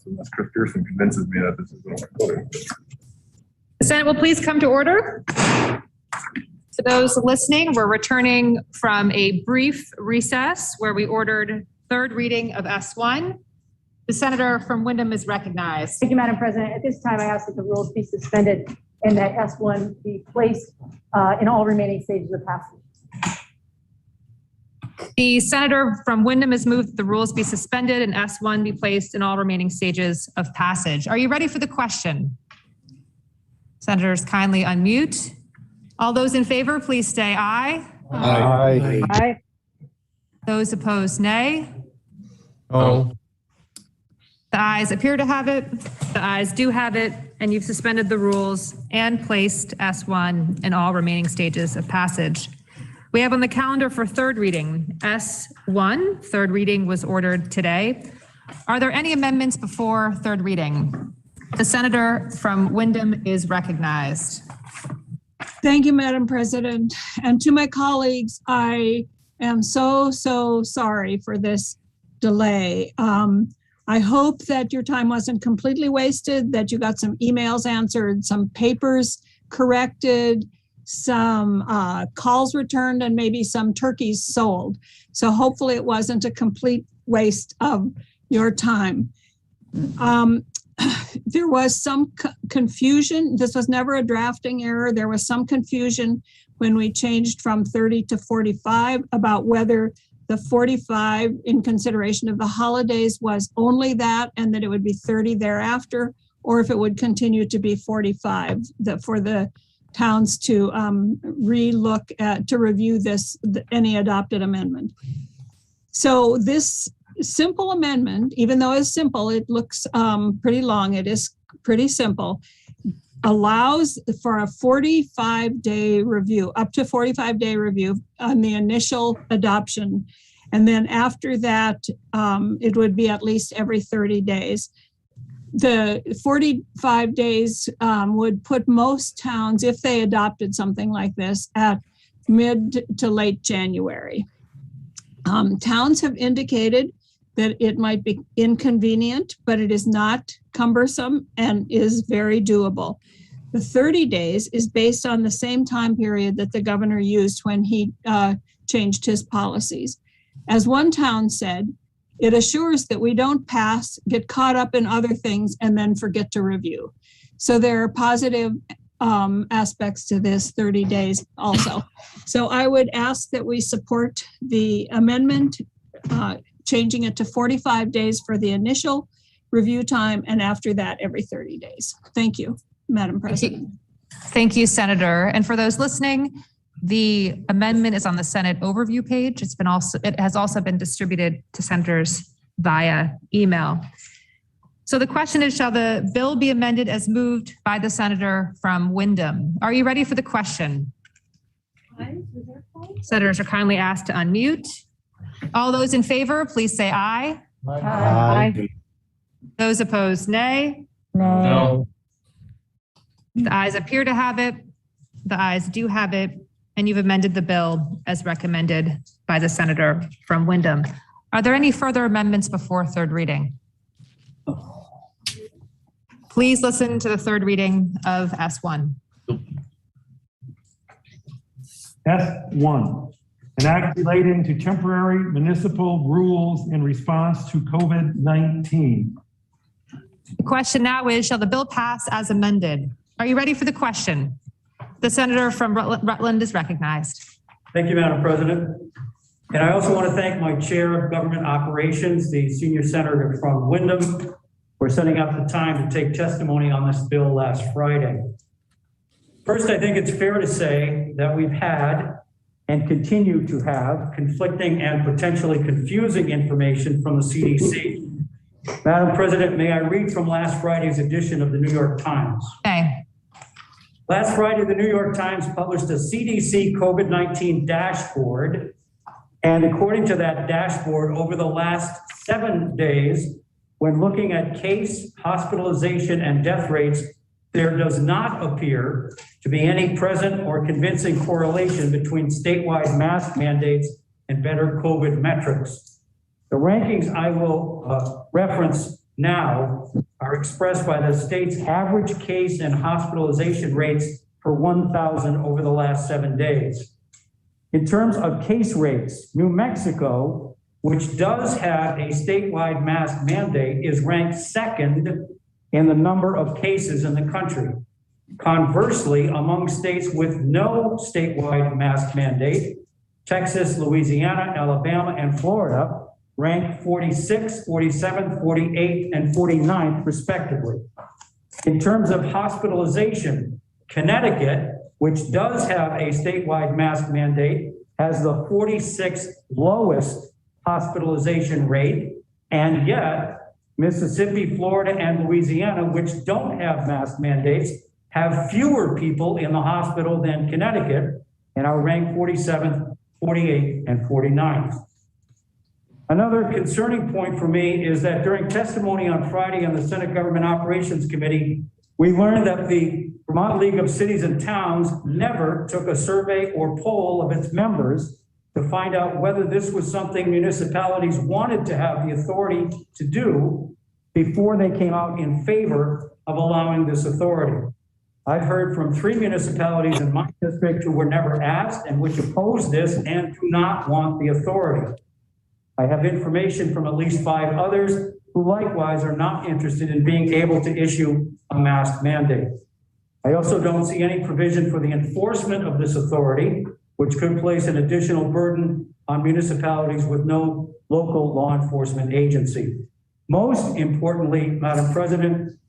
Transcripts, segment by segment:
unless Chris Pearson convinces me that this is what I'm voting. The Senate will please come to order. For those listening, we're returning from a brief recess where we ordered third reading of S1. The senator from Windham is recognized. Thank you, Madam President. At this time, I ask that the rules be suspended and that S1 be placed in all remaining stages of passage. The senator from Windham has moved that the rules be suspended and S1 be placed in all remaining stages of passage. Are you ready for the question? Senators, kindly unmute. All those in favor, please say aye. Aye. Aye. Those opposed, nay. No. The ayes appear to have it. The ayes do have it, and you've suspended the rules and placed S1 in all remaining stages of passage. We have on the calendar for third reading, S1. Third reading was ordered today. Are there any amendments before third reading? The senator from Windham is recognized. Thank you, Madam President. And to my colleagues, I am so sorry for this delay. I hope that your time wasn't completely wasted, that you got some emails answered, some papers corrected, some calls returned, and maybe some turkeys sold. So hopefully it wasn't a complete waste of your time. There was some confusion. This was never a drafting error. There was some confusion when we changed from 30 to 45 about whether the 45 in consideration of the holidays was only that and that it would be 30 thereafter, or if it would continue to be 45 for the towns to relook at, to review any adopted amendment. So this simple amendment, even though it's simple, it looks pretty long, it is pretty simple, allows for a 45-day review, up to 45-day review on the initial adoption. And then after that, it would be at least every 30 days. The 45 days would put most towns, if they adopted something like this, at mid to late January. Towns have indicated that it might be inconvenient, but it is not cumbersome and is very doable. The 30 days is based on the same time period that the governor used when he changed his policies. As one town said, it assures that we don't get caught up in other things and then forget to review. So there are positive aspects to this 30 days also. So I would ask that we support the amendment, changing it to 45 days for the initial review time, and after that, every 30 days. Thank you, Madam President. Thank you, Senator. And for those listening, the amendment is on the Senate overview page. It has also been distributed to senators via email. So the question is, shall the bill be amended as moved by the senator from Windham? Are you ready for the question? Senators are kindly asked to unmute. All those in favor, please say aye. Aye. Those opposed, nay. No. The ayes appear to have it. The ayes do have it. And you've amended the bill as recommended by the senator from Windham. Are there any further amendments before third reading? Please listen to the third reading of S1. S1, an act relating to temporary municipal rules in response to COVID-19. The question now is, shall the bill pass as amended? Are you ready for the question? The senator from Rutland is recognized. Thank you, Madam President. And I also want to thank my chair of government operations, the senior senator from Windham, for setting up the time to take testimony on this bill last Friday. First, I think it's fair to say that we've had and continue to have conflicting and potentially confusing information from the CDC. Madam President, may I read from last Friday's edition of the New York Times? Okay. Last Friday, the New York Times published a CDC COVID-19 dashboard. And according to that dashboard, over the last 7 days, when looking at case, hospitalization, and death rates, there does not appear to be any present or convincing correlation between statewide mask mandates and better COVID metrics. The rankings I will reference now are expressed by the state's average case and hospitalization rates per 1,000 over the last 7 days. In terms of case rates, New Mexico, which does have a statewide mask mandate, is ranked second in the number of cases in the country. Conversely, among states with no statewide mask mandate, Texas, Louisiana, Alabama, and Florida rank 46, 47, 48, and 49th, respectively. In terms of hospitalization, Connecticut, which does have a statewide mask mandate, has the 46th lowest hospitalization rate, and yet Mississippi, Florida, and Louisiana, which don't have mask mandates, have fewer people in the hospital than Connecticut and are ranked 47th, 48th, and 49th. Another concerning point for me is that during testimony on Friday on the Senate Government Operations Committee, we learned that the Vermont League of Cities and Towns never took a survey or poll of its members to find out whether this was something municipalities wanted to have the authority to do before they came out in favor of allowing this authority. I've heard from 3 municipalities in my district who were never asked and which oppose this and do not want the authority. I have information from at least 5 others who likewise are not interested in being able to issue a mask mandate. I also don't see any provision for the enforcement of this authority, which could place an additional burden on municipalities with no local law enforcement agency. Most importantly, Madam President,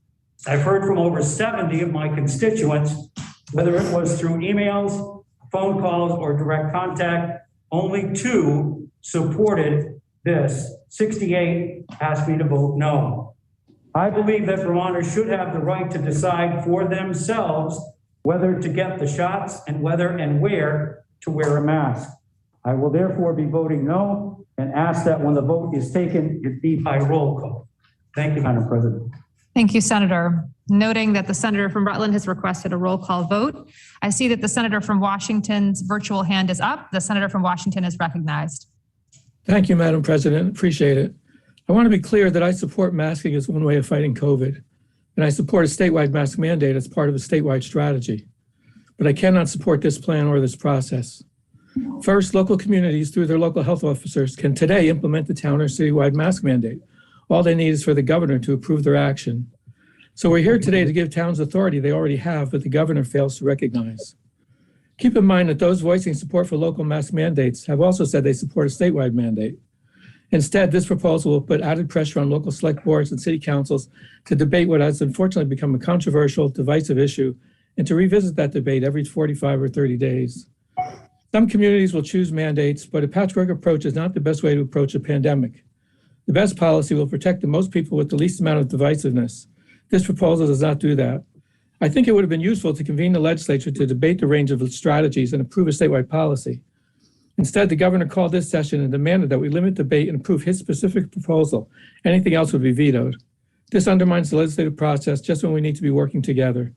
I've heard from over 70 of my constituents, whether it was through emails, phone calls, or direct contact, only 2 supported this. 68 asked me to vote no. I believe that Vermonters should have the right to decide for themselves whether to get the shots and whether and where to wear a mask. I will therefore be voting no and ask that when the vote is taken, it be by roll call. Thank you, Madam President. Thank you, Senator. Noting that the senator from Rutland has requested a roll call vote, I see that the senator from Washington's virtual hand is up. The senator from Washington is recognized. Thank you, Madam President. Appreciate it. I want to be clear that I support masking as one way of fighting COVID, and I support a statewide mask mandate as part of a statewide strategy. But I cannot support this plan or this process. First, local communities through their local health officers can today implement the town or citywide mask mandate. All they need is for the governor to approve their action. So we're here today to give towns authority they already have, but the governor fails to recognize. Keep in mind that those voicing support for local mask mandates have also said they support a statewide mandate. Instead, this proposal will put added pressure on local select boards and city councils to debate what has unfortunately become a controversial, divisive issue, and to revisit that debate every 45 or 30 days. Some communities will choose mandates, but a patchwork approach is not the best way to approach a pandemic. The best policy will protect the most people with the least amount of divisiveness. This proposal does not do that. I think it would have been useful to convene the legislature to debate the range of strategies and approve a statewide policy. Instead, the governor called this session and demanded that we limit debate and approve his specific proposal. Anything else would be vetoed. This undermines the legislative process just when we need to be working together.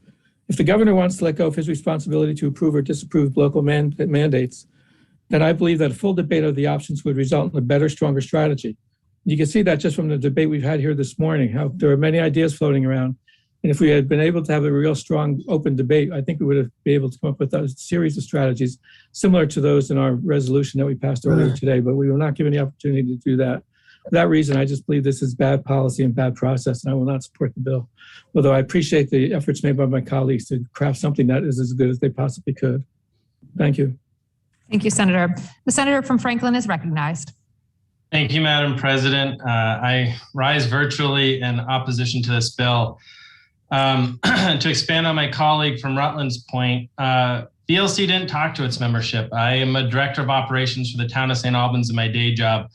If the governor wants to let go of his responsibility to approve or disapprove local mandates, then I believe that a full debate of the options would result in a better, stronger strategy. You can see that just from the debate we've had here this morning, how there are many ideas floating around. And if we had been able to have a real strong, open debate, I think we would have been able to come up with a series of strategies similar to those in our resolution that we passed earlier today, but we were not given the opportunity to do that. For that reason, I just believe this is bad policy and bad process, and I will not support the bill. Although I appreciate the efforts made by my colleagues to craft something that is as good as they possibly could. Thank you. Thank you, Senator. The senator from Franklin is recognized. Thank you, Madam President. I rise virtually in opposition to this bill. To expand on my colleague from Rutland's point, VLC didn't talk to its membership. I am a director of operations for the town of St. Albans in my day job.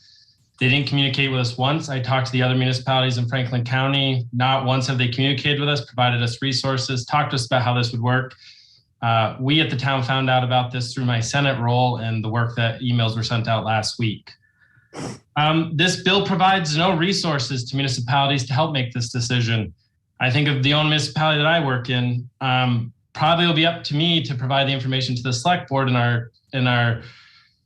They didn't communicate with us once. I talked to the other municipalities in Franklin County. Not once have they communicated with us, provided us resources, talked to us about how this would work. We at the town found out about this through my Senate role and the work that emails were sent out last week. This bill provides no resources to municipalities to help make this decision. I think of the own municipality that I work in, probably will be up to me to provide the information to the select board in our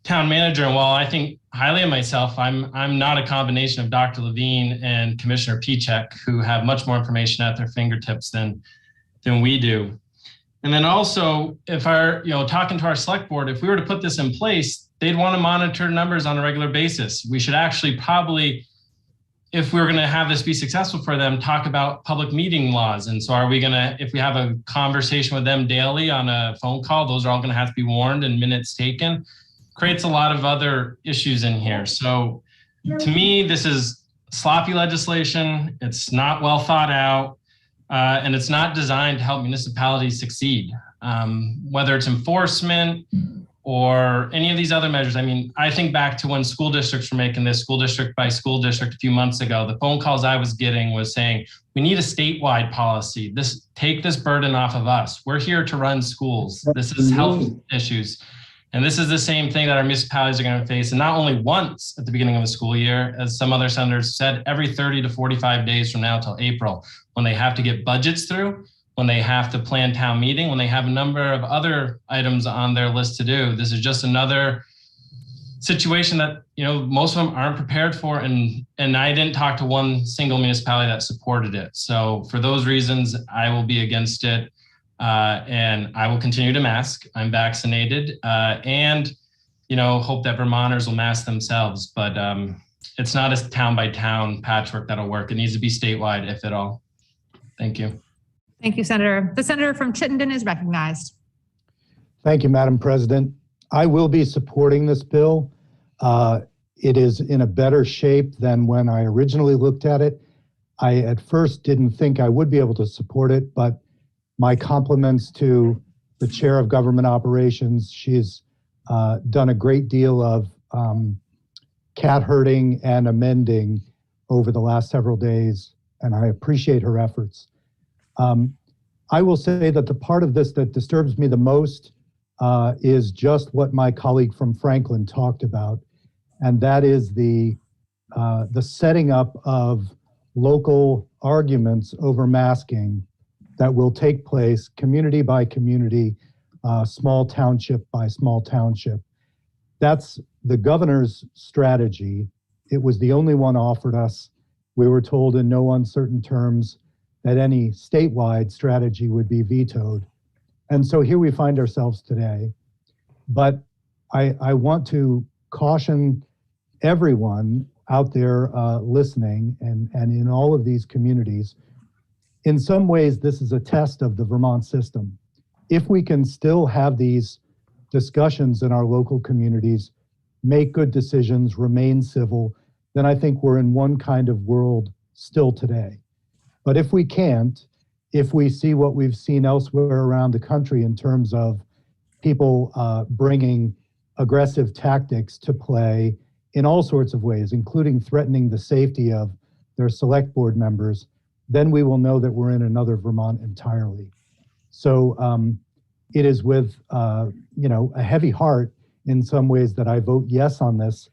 town manager, and while I think highly of myself, I'm not a combination of Dr. Levine and Commissioner Pichek, who have much more information at their fingertips than we do. And then also, if talking to our select board, if we were to put this in place, they'd want to monitor numbers on a regular basis. We should actually probably, if we're going to have this be successful for them, talk about public meeting laws. And so are we going to, if we have a conversation with them daily on a phone call, those are all going to have to be warned and minutes taken. Creates a lot of other issues in here. So to me, this is sloppy legislation. It's not well thought out. And it's not designed to help municipalities succeed, whether it's enforcement or any of these other measures. I mean, I think back to when school districts were making this school district by school district a few months ago. The phone calls I was getting was saying, we need a statewide policy. Take this burden off of us. We're here to run schools. This is health issues. And this is the same thing that our municipalities are going to face. And not only once at the beginning of the school year, as some other senators said, every 30 to 45 days from now till April, when they have to get budgets through, when they have to plan town meeting, when they have a number of other items on their list to do. This is just another situation that, most of them aren't prepared for. And I didn't talk to one single municipality that supported it. So for those reasons, I will be against it. And I will continue to mask. I'm vaccinated, and hope that Vermonters will mask themselves. But it's not a town by town patchwork that'll work. It needs to be statewide, if at all. Thank you. Thank you, Senator. The senator from Chittenden is recognized. Thank you, Madam President. I will be supporting this bill. It is in a better shape than when I originally looked at it. I at first didn't think I would be able to support it, but my compliments to the chair of government operations. She's done a great deal of cat herding and amending over the last several days, and I appreciate her efforts. I will say that the part of this that disturbs me the most is just what my colleague from Franklin talked about, and that is the setting up of local arguments over masking that will take place community by community, small township by small township. That's the governor's strategy. It was the only one offered us. We were told in no uncertain terms that any statewide strategy would be vetoed. And so here we find ourselves today. But I want to caution everyone out there listening and in all of these communities. In some ways, this is a test of the Vermont system. If we can still have these discussions in our local communities, make good decisions, remain civil, then I think we're in one kind of world still today. But if we can't, if we see what we've seen elsewhere around the country in terms of people bringing aggressive tactics to play in all sorts of ways, including threatening the safety of their select board members, then we will know that we're in another Vermont entirely. So it is with a heavy heart in some ways that I vote yes on this.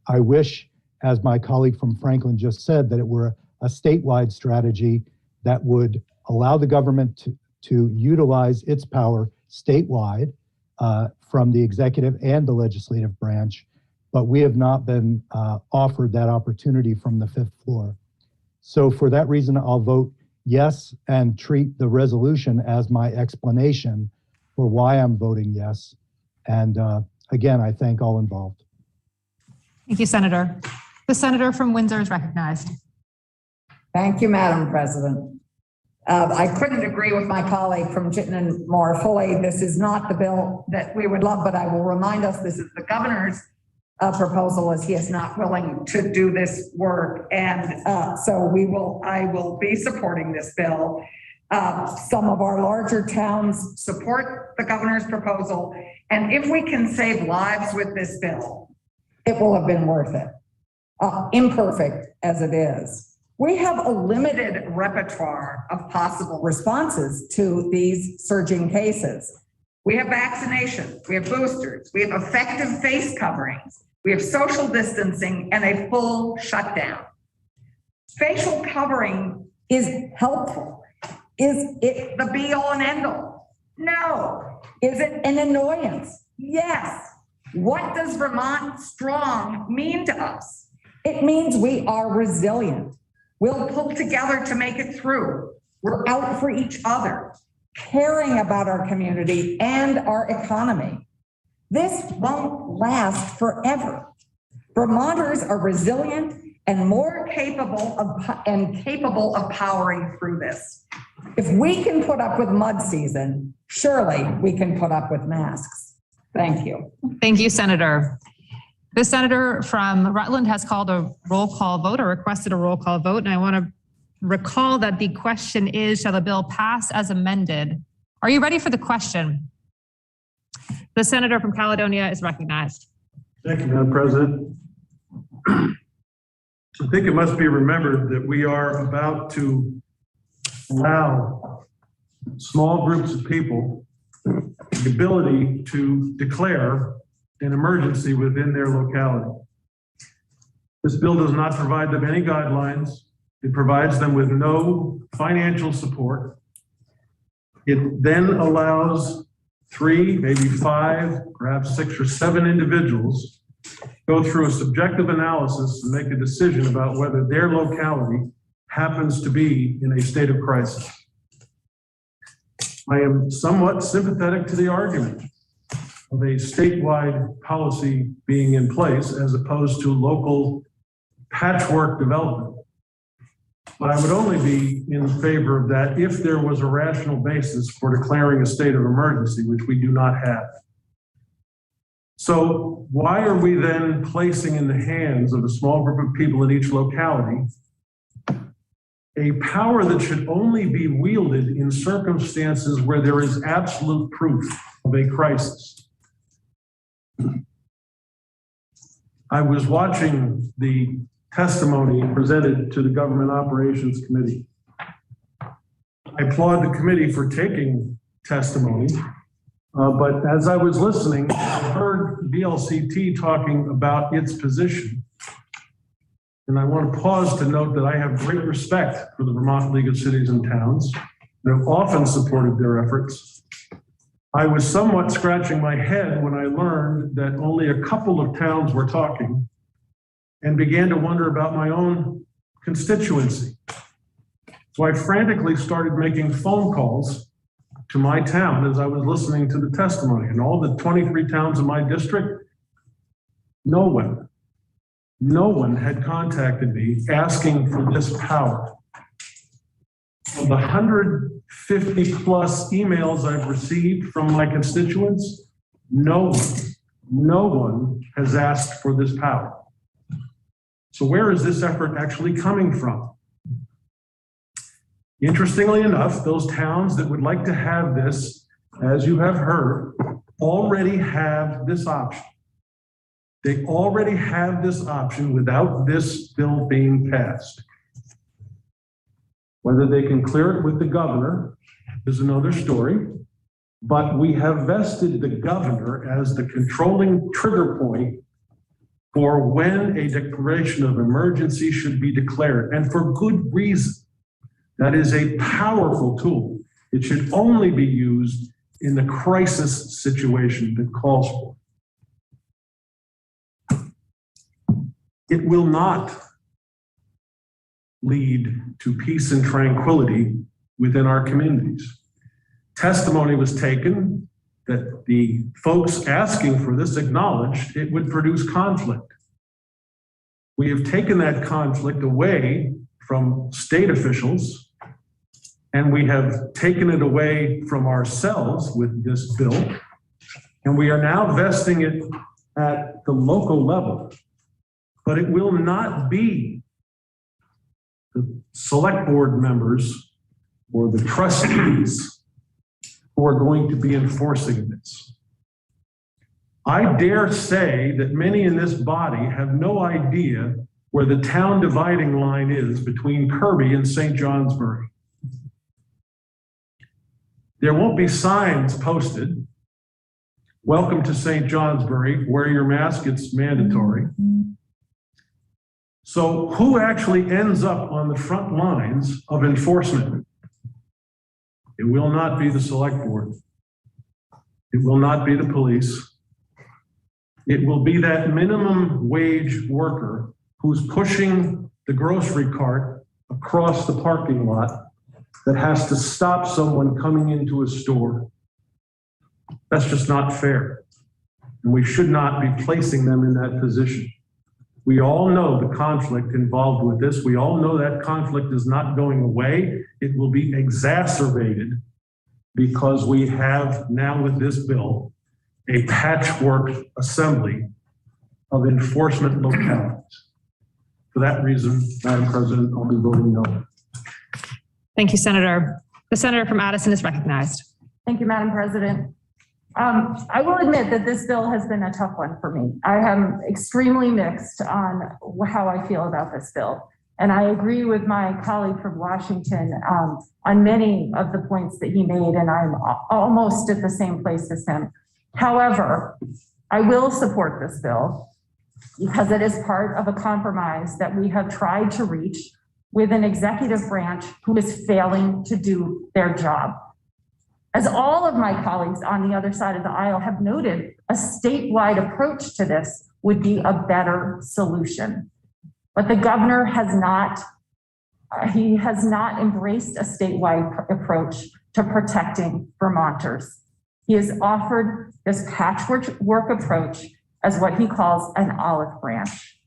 I wish, as my colleague from Franklin just said, that it were a statewide strategy that would allow the government to utilize its power statewide from the executive and the legislative branch, but we have not been offered that opportunity from the fifth floor. So for that reason, I'll vote yes and treat the resolution as my explanation for why I'm voting yes. And again, I thank all involved. Thank you, Senator. The senator from Windsor is recognized. Thank you, Madam President. I couldn't agree with my colleague from Chittenden more fully. This is not the bill that we would love, but I will remind us this is the governor's proposal, as he is not willing to do this work. And so I will be supporting this bill. Some of our larger towns support the governor's proposal. And if we can save lives with this bill, it will have been worth it, imperfect as it is. We have a limited repertoire of possible responses to these surging cases. We have vaccinations, we have boosters, we have effective face coverings, we have social distancing and a full shutdown. Facial covering is helpful. Is it the be all and end all? No. Is it an annoyance? Yes. What does Vermont strong mean to us? It means we are resilient. We'll pull together to make it through. We're out for each other, caring about our community and our economy. This won't last forever. Vermonters are resilient and more capable of powering through this. If we can put up with mud season, surely we can put up with masks. Thank you. Thank you, Senator. The senator from Rutland has called a roll call vote or requested a roll call vote. And I want to recall that the question is, shall the bill pass as amended? Are you ready for the question? The senator from Caledonia is recognized. Thank you, Madam President. I think it must be remembered that we are about to allow small groups of people the ability to declare an emergency within their locality. This bill does not provide them any guidelines. It provides them with no financial support. It then allows 3, maybe 5, perhaps 6 or 7 individuals go through a subjective analysis and make a decision about whether their locality happens to be in a state of crisis. I am somewhat sympathetic to the argument of a statewide policy being in place as opposed to local patchwork development. But I would only be in favor of that if there was a rational basis for declaring a state of emergency, which we do not have. So why are we then placing in the hands of a small group of people in each locality a power that should only be wielded in circumstances where there is absolute proof of a crisis? I was watching the testimony presented to the Government Operations Committee. I applaud the committee for taking testimony, but as I was listening, I heard VLCT talking about its position. And I want to pause to note that I have great respect for the Vermont League of Cities and Towns and have often supported their efforts. I was somewhat scratching my head when I learned that only a couple of towns were talking and began to wonder about my own constituency. So I frantically started making phone calls to my town as I was listening to the testimony. And all the 23 towns in my district, no one had contacted me asking for this power. Of the 150 plus emails I've received from my constituents, no one has asked for this power. So where is this effort actually coming from? Interestingly enough, those towns that would like to have this, as you have heard, already have this option. They already have this option without this bill being passed. Whether they can clear it with the governor is another story, but we have vested the governor as the controlling trigger point for when a declaration of emergency should be declared, and for good reason. That is a powerful tool. It should only be used in the crisis situation that calls for it. It will not lead to peace and tranquility within our communities. Testimony was taken that the folks asking for this acknowledged it would produce conflict. We have taken that conflict away from state officials, and we have taken it away from ourselves with this bill, and we are now vesting it at the local level. But it will not be the select board members or the trustees who are going to be enforcing this. I dare say that many in this body have no idea where the town dividing line is between Kirby and St. Johnsbury. There won't be signs posted. Welcome to St. Johnsbury, wear your mask, it's mandatory. So who actually ends up on the front lines of enforcement? It will not be the select board. It will not be the police. It will be that minimum wage worker who's pushing the grocery cart across the parking lot that has to stop someone coming into a store. That's just not fair. And we should not be placing them in that position. We all know the conflict involved with this. We all know that conflict is not going away. It will be exacerbated because we have now with this bill a patchwork assembly of enforcement localities. For that reason, Madam President, I'll be voting no. Thank you, Senator. The senator from Addison is recognized. Thank you, Madam President. I will admit that this bill has been a tough one for me. I am extremely mixed on how I feel about this bill. And I agree with my colleague from Washington on many of the points that he made, and I'm almost at the same place as him. However, I will support this bill because it is part of a compromise that we have tried to reach with an executive branch who is failing to do their job. As all of my colleagues on the other side of the aisle have noted, a statewide approach to this would be a better solution. But the governor has not embraced a statewide approach to protecting Vermonters. He has offered this patchwork approach as what he calls an olive branch.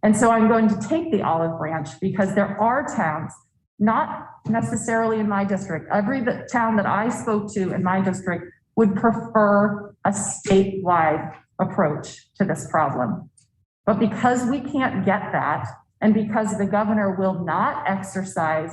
And so I'm going to take the olive branch because there are towns, not necessarily in my district, every town that I spoke to in my district would prefer a statewide approach to this problem. But because we can't get that, and because the governor will not exercise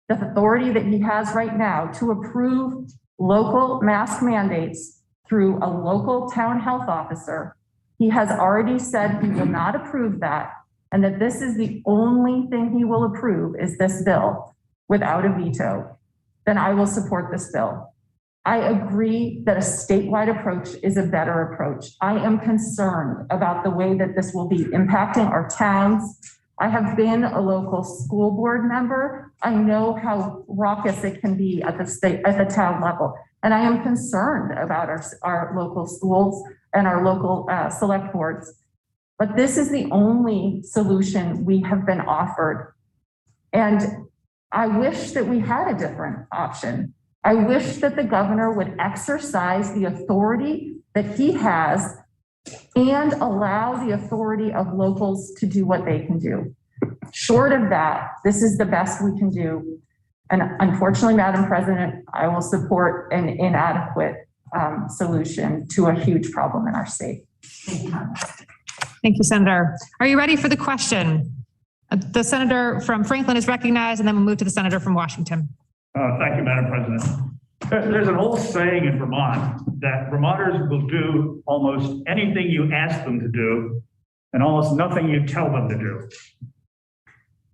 the authority that he has right now to approve local mask mandates through a local town health officer, he has already said he will not approve that, and that this is the only thing he will approve is this bill without a veto, then I will support this bill. I agree that a statewide approach is a better approach. I am concerned about the way that this will be impacting our towns. I have been a local school board member. I know how raucous it can be at the town level. And I am concerned about our local schools and our local select boards. But this is the only solution we have been offered. And I wish that we had a different option. I wish that the governor would exercise the authority that he has and allow the authority of locals to do what they can do. Short of that, this is the best we can do. And unfortunately, Madam President, I will support an inadequate solution to a huge problem in our state. Thank you, Senator. Are you ready for the question? The senator from Franklin is recognized, and then we'll move to the senator from Washington. Thank you, Madam President. There's an old saying in Vermont that Vermonters will do almost anything you ask them to do and almost nothing you tell them to do.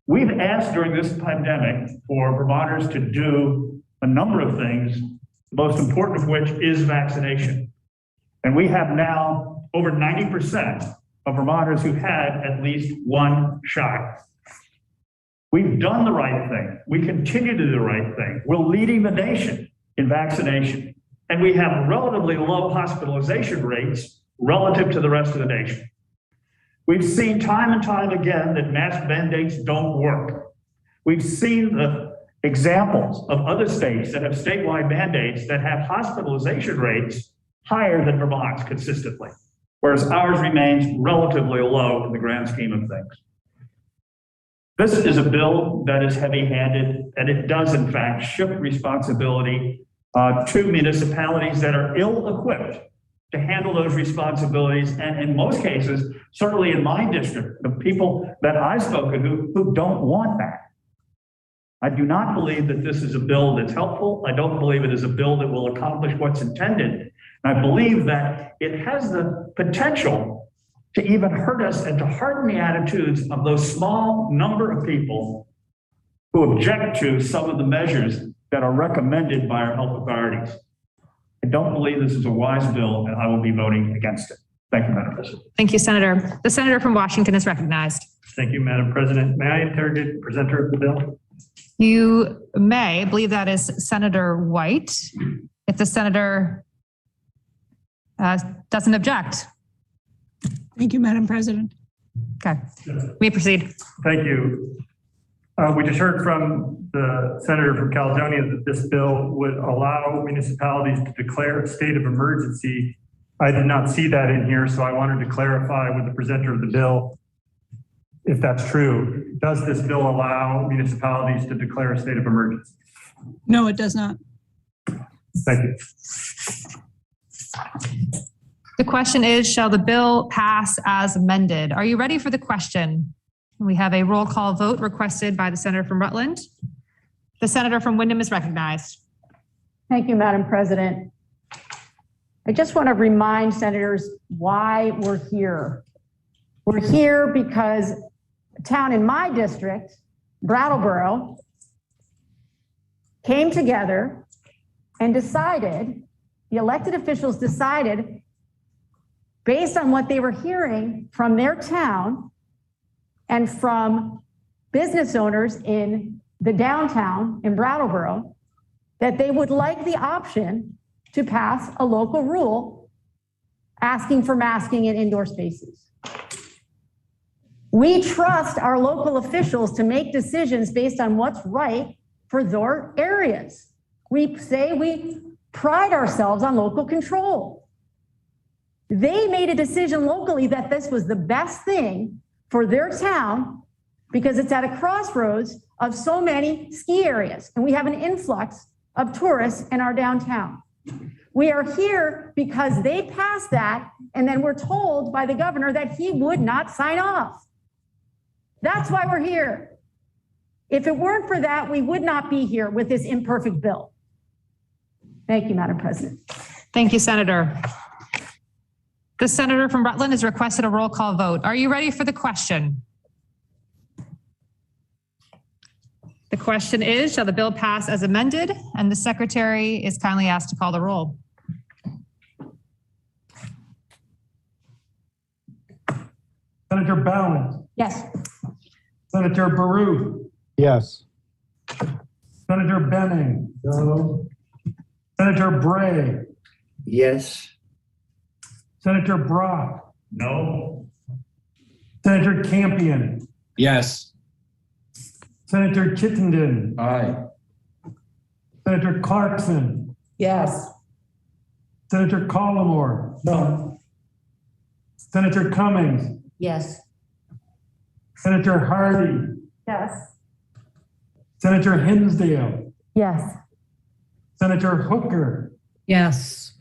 We've asked during this pandemic for Vermonters to do a number of things, the most important of which is vaccination. And we have now over 90% of Vermonters who had at least one shot. We've done the right thing. We continue to do the right thing. We're leading the nation in vaccination. And we have relatively low hospitalization rates relative to the rest of the nation. We've seen time and time again that mask mandates don't work. We've seen the examples of other states that have statewide mandates that have hospitalization rates higher than Vermont's consistently, whereas ours remains relatively low in the grand scheme of things. This is a bill that is heavy-handed, and it does, in fact, shift responsibility to municipalities that are ill-equipped to handle those responsibilities. And in most cases, certainly in my district, the people that I've spoken to who don't want that. I do not believe that this is a bill that's helpful. I don't believe it is a bill that will accomplish what's intended. And I believe that it has the potential to even hurt us and to harden the attitudes of those small number of people who object to some of the measures that are recommended by our health authorities. I don't believe this is a wise bill, and I will be voting against it. Thank you, Madam President. Thank you, Senator. The senator from Washington is recognized. Thank you, Madam President. May I interrogate the presenter of the bill? You may. I believe that is Senator White. If the senator doesn't object. Thank you, Madam President. Okay, may proceed. Thank you. We just heard from the senator from Caledonia that this bill would allow municipalities to declare a state of emergency. I did not see that in here, so I wanted to clarify with the presenter of the bill if that's true. Does this bill allow municipalities to declare a state of emergency? No, it does not. Thank you. The question is, shall the bill pass as amended? Are you ready for the question? We have a roll call vote requested by the senator from Rutland. The senator from Windham is recognized. Thank you, Madam President. I just want to remind senators why we're here. We're here because a town in my district, Brattleboro, came together and decided, the elected officials decided, based on what they were hearing from their town and from business owners in the downtown in Brattleboro, that they would like the option to pass a local rule asking for masking in indoor spaces. We trust our local officials to make decisions based on what's right for their areas. We say we pride ourselves on local control. They made a decision locally that this was the best thing for their town because it's at a crossroads of so many ski areas, and we have an influx of tourists in our downtown. We are here because they passed that, and then we're told by the governor that he would not sign off. That's why we're here. If it weren't for that, we would not be here with this imperfect bill. Thank you, Madam President. Thank you, Senator. The senator from Rutland has requested a roll call vote. Are you ready for the question? The question is, shall the bill pass as amended? And the secretary is kindly asked to call the roll. Senator Ballant. Yes. Senator Baruch. Yes. Senator Benning. No. Senator Bray. Yes. Senator Brock. No. Senator Campion. Yes. Senator Chittenden. Aye. Senator Clarkson. Yes. Senator Collimore. No. Senator Cummings. Yes. Senator Hardy. Yes. Senator Hinsdale. Yes. Senator Hooker. Yes.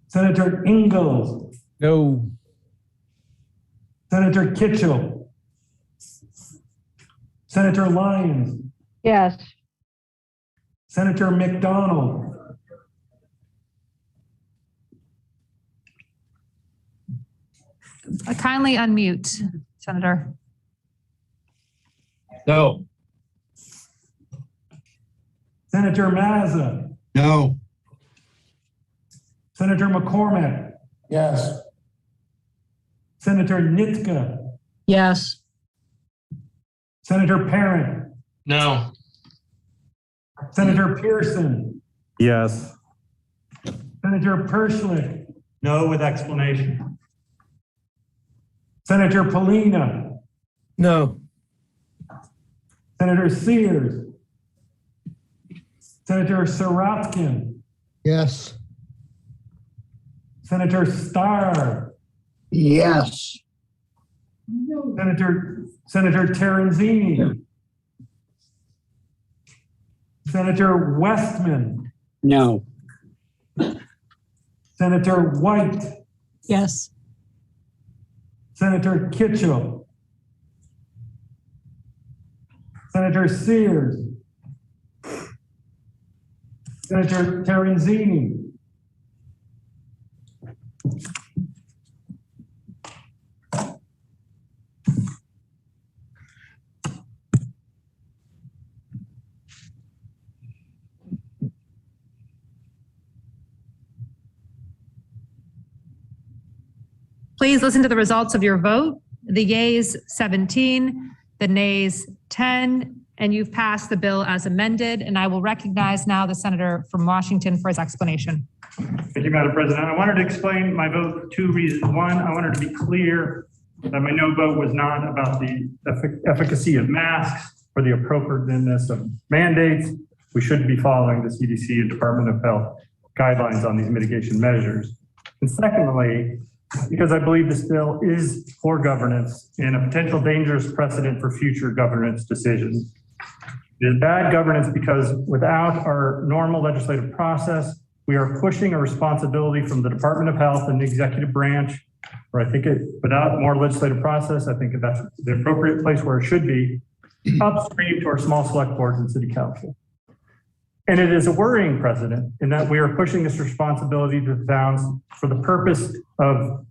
Senator Ingalls. No. Senator Kitchell. Senator Lyons. Yes. Senator McDonald. Kindly unmute, Senator. No. Senator Mazza. No. Senator McCormick. Yes. Senator Nitka. Yes. Senator Parent. No. Senator Pearson. Yes. Senator Perschlick. No with explanation. Senator Polina. No. Senator Sears. Senator Sirotkin. Yes. Senator Starr. Yes. Senator Terenzini. Senator Westman. No. Senator White. Yes. Senator Kitchell. Senator Sears. Senator Terenzini. Please listen to the results of your vote. The yeas 17, the nays 10, and you've passed the bill as amended. And I will recognize now the senator from Washington for his explanation. Thank you, Madam President. I wanted to explain my vote for two reasons. One, I wanted to be clear that my no vote was not about the efficacy of masks or the appropriateness of mandates. We should be following the CDC and Department of Health guidelines on these mitigation measures. And secondly, because I believe this bill is poor governance and a potential dangerous precedent for future governance decisions. It is bad governance because without our normal legislative process, we are pushing a responsibility from the Department of Health and the executive branch, where I think without more legislative process, I think that's the appropriate place where it should be, upstream to our small select boards and city council. And it is a worrying precedent in that we are pushing this responsibility to the towns for the purpose of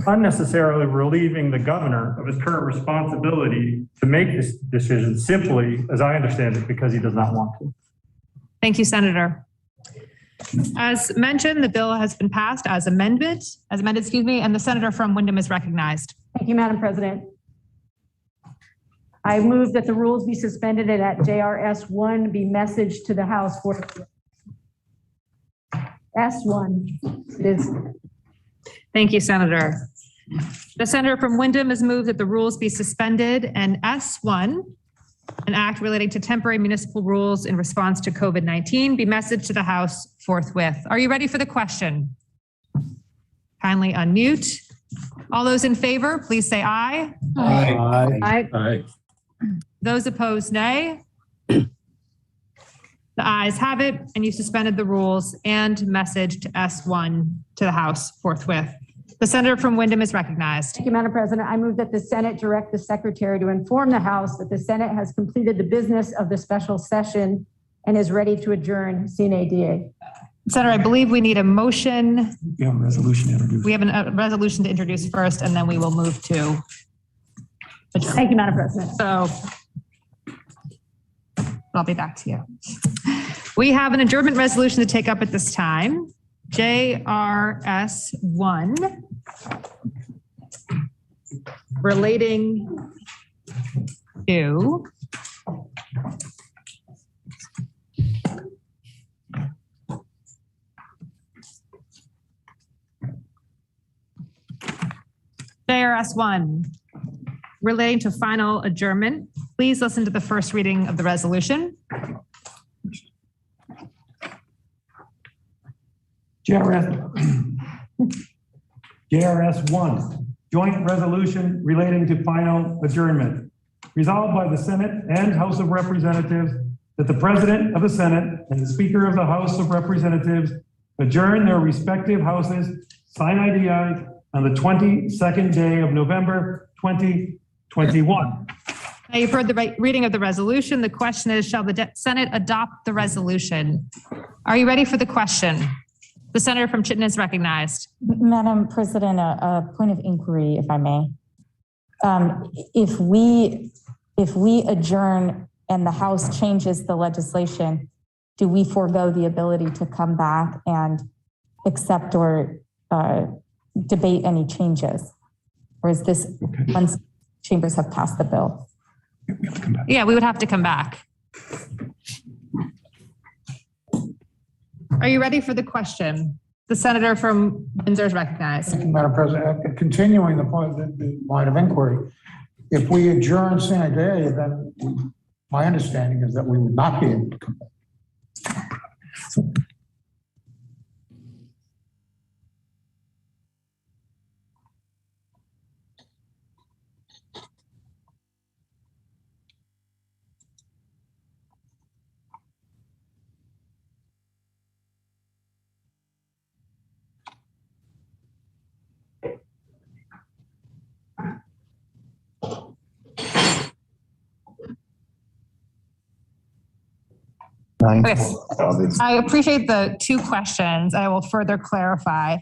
unnecessarily relieving the governor of his current responsibility to make this decision simply, as I understand it, because he does not want to. Thank you, Senator. As mentioned, the bill has been passed as amended, and the senator from Windham is recognized. Thank you, Madam President. I move that the rules be suspended and that JRS 1 be messaged to the House for S1. It is. Thank you, Senator. The senator from Windham has moved that the rules be suspended and S1, an act relating to temporary municipal rules in response to COVID-19, be messaged to the House forthwith. Are you ready for the question? Kindly unmute. All those in favor, please say aye. Aye. Aye. Aye. Those opposed, nay. The ayes have it, and you suspended the rules and messaged S1 to the House forthwith. The senator from Windham is recognized. Thank you, Madam President. I move that the Senate direct the secretary to inform the House that the Senate has completed the business of the special session and is ready to adjourn sine die. Senator, I believe we need a motion. We have a resolution to introduce. We have a resolution to introduce first, and then we will move to adjourn. Thank you, Madam President. So I'll be back to you. We have an adjournment resolution to take up at this time. JRS 1 relating to JRS 1 relating to final adjournment. Please listen to the first reading of the resolution. JRS 1, joint resolution relating to final adjournment. Resolved by the Senate and House of Representatives that the President of the Senate and the Speaker of the House of Representatives adjourn their respective houses sine die on the 22nd day of November 2021. Now you've heard the reading of the resolution. The question is, shall the Senate adopt the resolution? Are you ready for the question? The senator from Chittenden is recognized. Madam President, a point of inquiry, if I may. If we adjourn and the House changes the legislation, do we forego the ability to come back and accept or debate any changes? Or is this once chambers have passed the bill? Yeah, we would have to come back. Are you ready for the question? The senator from Windsor is recognized. Thank you, Madam President. Continuing the point, the line of inquiry, if we adjourn sine die, then my understanding is that we would not be able to come back. Okay. I appreciate the two questions. I will further clarify.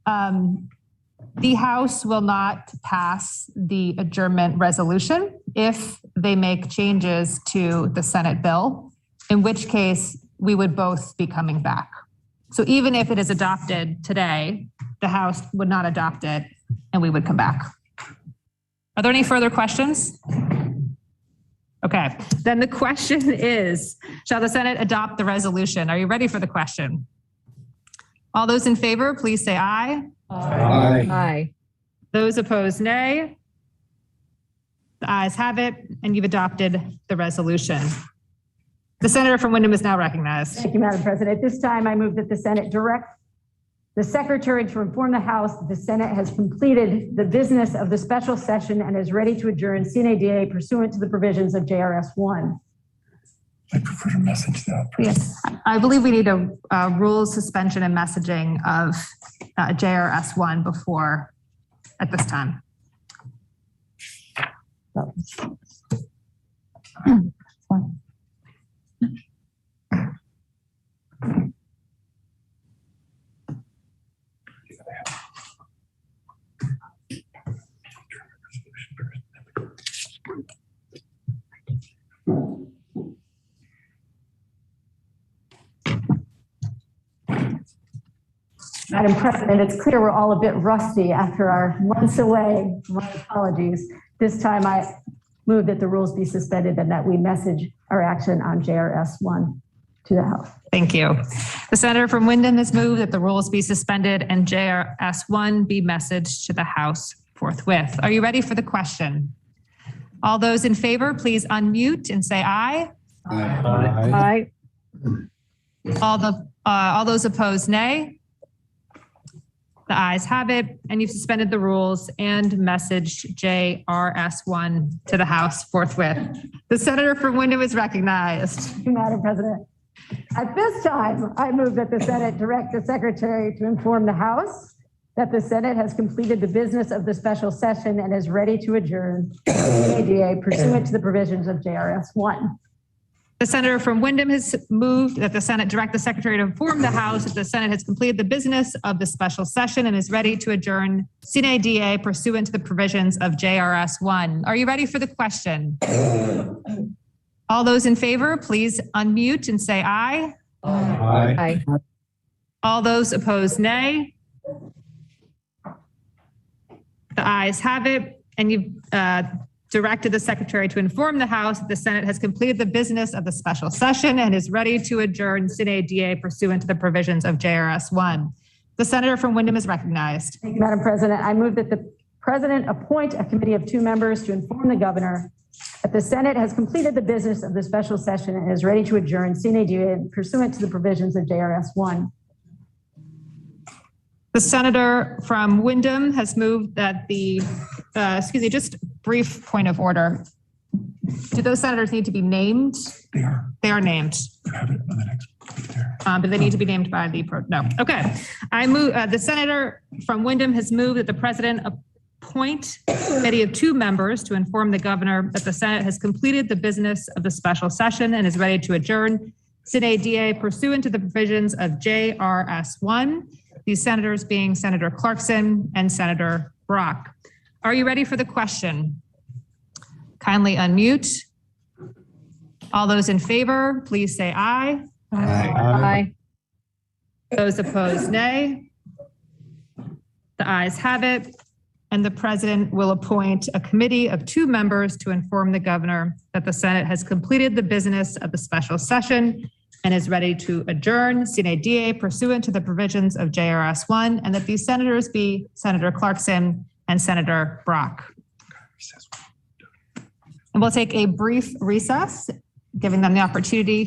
The House will not pass the adjournment resolution if they make changes to the Senate bill, in which case we would both be coming back. So even if it is adopted today, the House would not adopt it and we would come back. Are there any further questions? Okay, then the question is, shall the Senate adopt the resolution? Are you ready for the question? All those in favor, please say aye. Aye. Those opposed, nay. The ayes have it, and you've adopted the resolution. The senator from Windham is now recognized. Thank you, Madam President. At this time, I move that the Senate direct the Secretary to inform the House that the Senate has completed the business of the special session and is ready to adjourn sine die pursuant to the provisions of JRS 1. I prefer to message that. Yes, I believe we need a rules suspension and messaging of JRS 1 before at this time. Madam President, it's clear we're all a bit rusty after our months away. My apologies. This time I move that the rules be suspended and that we message our action on JRS 1 to the House. Thank you. The senator from Windham has moved that the rules be suspended and JRS 1 be messaged to the House forthwith. Are you ready for the question? All those in favor, please unmute and say aye. Aye. All those opposed, nay. The ayes have it, and you've suspended the rules and messaged JRS1 to the House forthwith. The senator from Windham is recognized. Thank you, Madam President. At this time, I move that the Senate direct the Secretary to inform the House that the Senate has completed the business of the special session and is ready to adjourn ADA pursuant to the provisions of JRS 1. The senator from Windham has moved that the Senate direct the Secretary to inform the House that the Senate has completed the business of the special session and is ready to adjourn sine die pursuant to the provisions of JRS 1. Are you ready for the question? All those in favor, please unmute and say aye. Aye. All those opposed, nay. The ayes have it, and you've directed the Secretary to inform the House that the Senate has completed the business of the special session and is ready to adjourn sine die pursuant to the provisions of JRS 1. The senator from Windham is recognized. Thank you, Madam President. I move that the President appoint a committee of 2 members to inform the governor that the Senate has completed the business of the special session and is ready to adjourn sine die pursuant to the provisions of JRS 1. The senator from Windham has moved that the, just brief point of order. Do those senators need to be named? They are. They are named. Have it on the next page there. But they need to be named by the, no. Okay. I move, the senator from Windham has moved that the president appoint a committee of 2 members to inform the governor that the Senate has completed the business of the special session and is ready to adjourn sine die pursuant to the provisions of JRS 1. These senators being Senator Clarkson and Senator Brock. Are you ready for the question? Kindly unmute. All those in favor, please say aye. Aye. Those opposed, nay. The ayes have it, and the president will appoint a committee of 2 members to inform the governor that the Senate has completed the business of the special session and is ready to adjourn sine die pursuant to the provisions of JRS 1, and that these senators be Senator Clarkson and Senator Brock. And we'll take a brief recess, giving them the opportunity